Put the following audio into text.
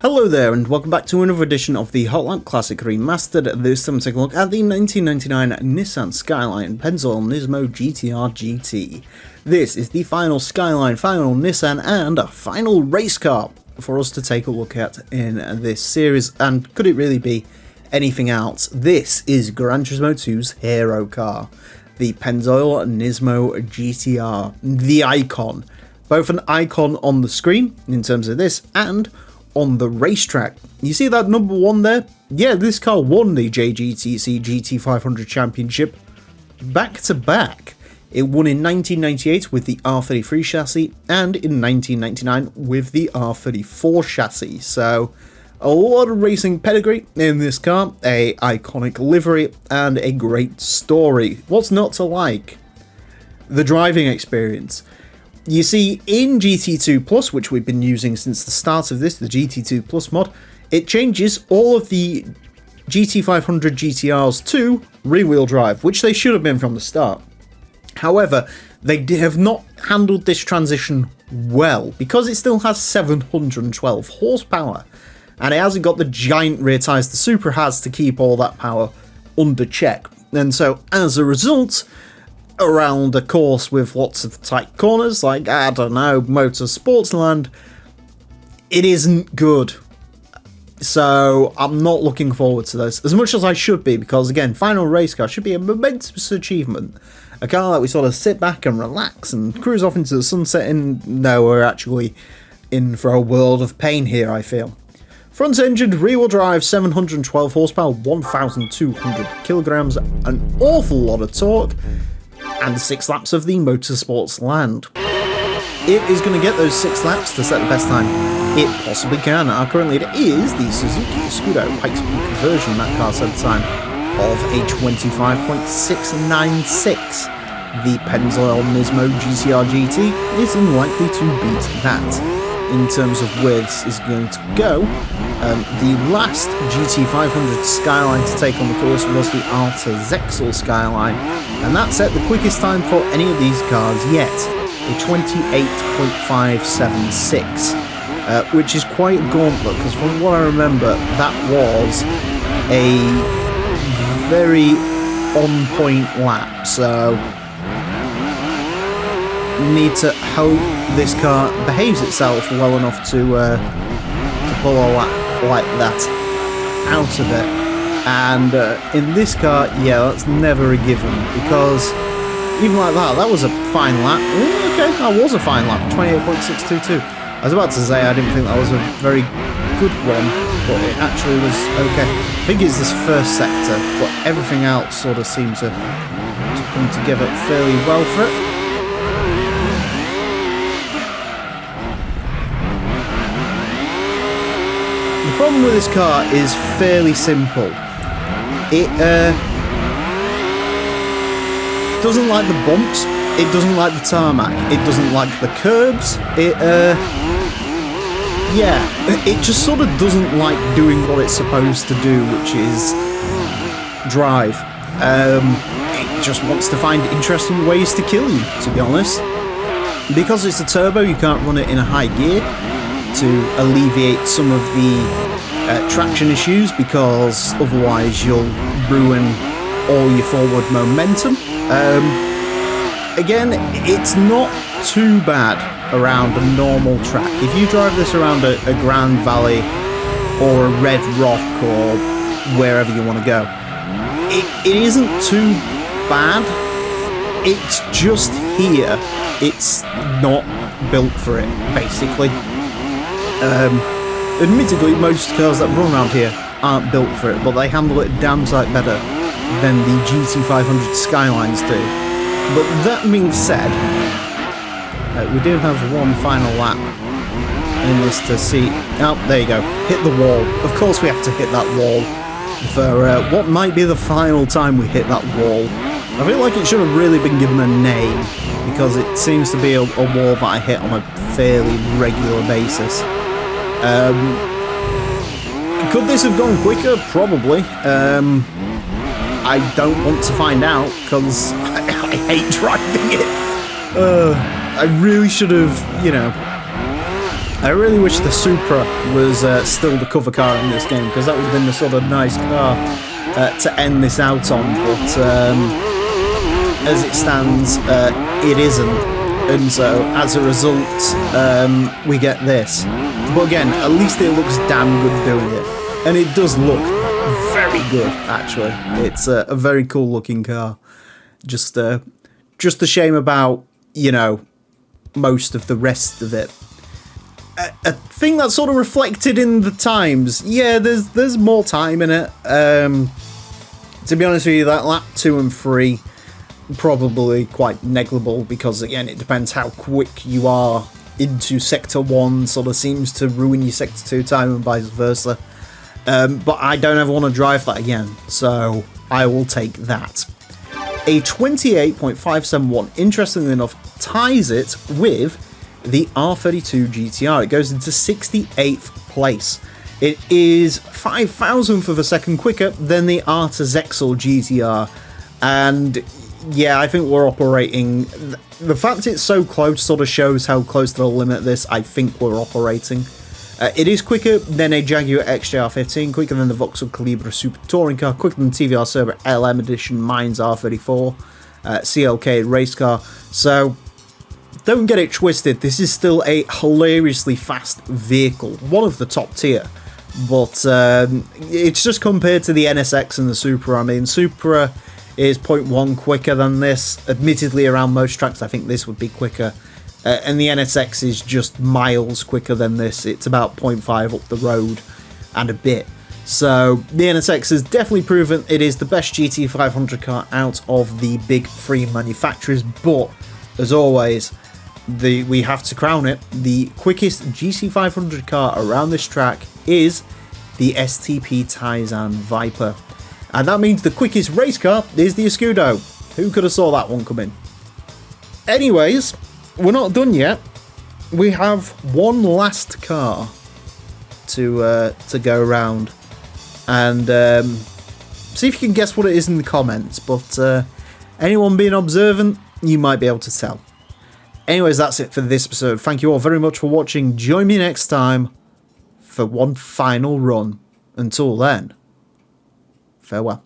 Hello there and welcome back to another edition of the Hotline Classic Remastered. This time take a look at the 1999 Nissan Skyline Pennzoil Nismo GTR GT. This is the final Skyline, final Nissan and a final race car for us to take a look at in this series, and could it really be anything else? This is Gran Turismo 2's hero car, the Pennzoil Nismo GTR, the icon. Both an icon on the screen in terms of this and on the racetrack. You see that number 1 there? Yeah, this car won the JGTC GT500 Championship back to back. It won in 1998 with the R33 chassis and in 1999 with the R34 chassis. So a lot of racing pedigree in this car, a iconic livery and a great story. What's not to like? The driving experience. You see, in GT2 Plus, which we've been using since the start of this, the GT2 Plus mod, it changes all of the GT500 GTRs to rear-wheel drive, which they should have been from the start. However, they have not handled this transition well, because it still has 712 horsepower, and it hasn't got the giant rear tyres the Supra has to keep all that power under check. And so, as a result, around a course with lots of tight corners, like, I don't know, Motorsportsland, it isn't good. So I'm not looking forward to this, as much as I should be, because again, final race car should be a momentous achievement. A car that we sort of sit back and relax and cruise off into the sunset, and no, we're actually in for a world of pain here, I feel. Front-engined, rear-wheel drive, 712 horsepower, 1,200 kilograms, an awful lot of torque, and 6 laps of the Motorsportsland. It is going to get those 6 laps to set the best time it possibly can. Currently it is the Suzuki Scudo Pikes Peak version. That car set a time of a 25.696. The Pennzoil Nismo GTR GT is unlikely to beat that. In terms of where this is going to go, the last GT500 Skyline to take on the course was the R34 Skyline, and that set the quickest time for any of these cars yet, a 28.576, which is quite a gauntlet, because from what I remember, that was a very on-point lap, so need to hope this car behaves itself well enough to pull a lap like that out of it. And in this car, yeah, that's never a given, because even like that was a fine lap. Ooh, okay, that was a fine lap, 28.622. I was about to say I didn't think that was a very good one, but it actually was okay. I think it's this first sector, but everything else sort of seems to come together fairly well for it. The problem with this car is fairly simple. It doesn't like the bumps, it doesn't like the tarmac, it doesn't like the curbs, it just sort of doesn't like doing what it's supposed to do, which is drive. It just wants to find interesting ways to kill you, to be honest. Because it's a turbo, you can't run it in a high gear to alleviate some of the traction issues, because otherwise you'll ruin all your forward momentum. Again, it's not too bad around a normal track. If you drive this around a Gran Valley or a Red Rock or wherever you want to go, it isn't too bad. It's just here, it's not built for it, basically. Admittedly, most cars that run around here aren't built for it, but they handle it damn sight better than the GT500 Skylines do. But that being said, we do have one final lap in this to see. Oh, there you go. Hit the wall. Of course we have to hit that wall for what might be the final time we hit that wall. I feel like it should have really been given a name, because it seems to be a wall that I hit on a fairly regular basis. Could this have gone quicker? Probably. I don't want to find out, because I hate driving it. I really should have, you know, I really wish the Supra was still the cover car in this game, because that would have been the sort of nice car to end this out on, but as it stands, it isn't. And so, as a result, we get this. But again, at least it looks damn good doing it. And it does look very good, actually. It's a very cool looking car. Just a shame about, you know, most of the rest of it. A thing that's sort of reflected in the times. Yeah, there's more time in it. To be honest with you, that lap 2 and 3... probably quite negligible, because again it depends how quick you are into sector 1, sort of seems to ruin your sector 2 time and vice versa, but I don't ever want to drive that again, so I will take that. A 28.571, interestingly enough, ties it with the R32 GTR. It goes into 68th place. It is 5,000th of a second quicker than the R2 GTR, and yeah, I think we're operating... The fact it's so close sort of shows how close to the limit this I think we're operating. It is quicker than a Jaguar XJR15, quicker than the Vauxhall Calibra Super Touring Car, quicker than TVR Server LM Edition, Mine's R34, CLK race car. So, don't get it twisted, this is still a hilariously fast vehicle, one of the top tier. But it's just compared to the NSX and the Supra. I mean, Supra is 0.1 quicker than this. Admittedly, around most tracks, I think this would be quicker. And the NSX is just miles quicker than this. It's about 0.5 up the road and a bit. So the NSX has definitely proven it is the best GT500 car out of the big three manufacturers. But, as always, we have to crown it. The quickest GT500 car around this track is the STP Tizen Viper. And that means the quickest race car is the Escudo. Who could have saw that one coming? Anyways, we're not done yet. We have one last car to go around. And see if you can guess what it is in the comments. But anyone being observant, you might be able to tell. Anyways, that's it for this episode. Thank you all very much for watching. Join me next time for one final run. Until then, farewell.